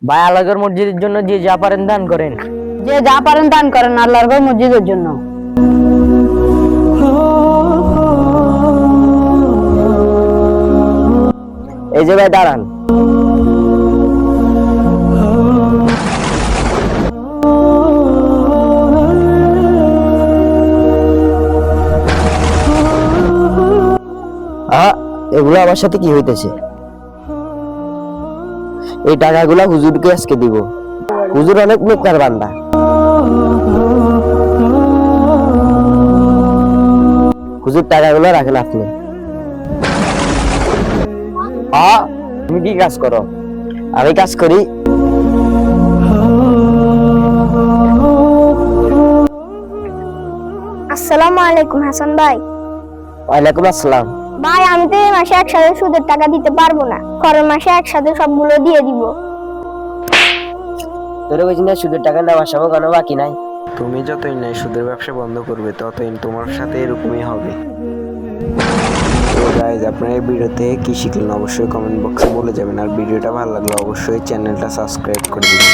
ভাই আল্লাহর মসজিদের জন্য যে যা পারেন দান করেন। যে যা পারেন দান করেন আল্লাহর ঘর মসজিদের জন্য। এই যে ভাই দাঁড়ান। এগুলো আমার সাথে কি হইতেছে? এই টাকাগুলা হুজুরকে আজকে দিব। হুজুর অনেক নেককার বান্দা। হুজুর টাকাগুলো রাখেন আপনি। তুমি কি কাজ করো? আমি কাজ করি। আসসালামু আলাইকুম হাসান ভাই। ওয়ালাইকুম আসসালাম। ভাই আমি তো এই মাসে একসাথে সুদের টাকা দিতে পারবো না, পরের মাসে একসাথে সবগুলো দিয়ে দিব। তোর ওই জন্য সুদের টাকা নেওয়ার সময় কোনো বাকি নাই। তুমি যতই নাই সুদের ব্যবসা বন্ধ করবে ততই তোমার সাথে এরকমই হবে। তো গাইজ, আপনারা এই ভিডিওতে কি শিখলেন অবশ্যই কমেন্ট বক্সে বলে যাবেন, আর ভিডিওটা ভালো লাগলে অবশ্যই চ্যানেলটা সাবস্ক্রাইব করে দিবেন।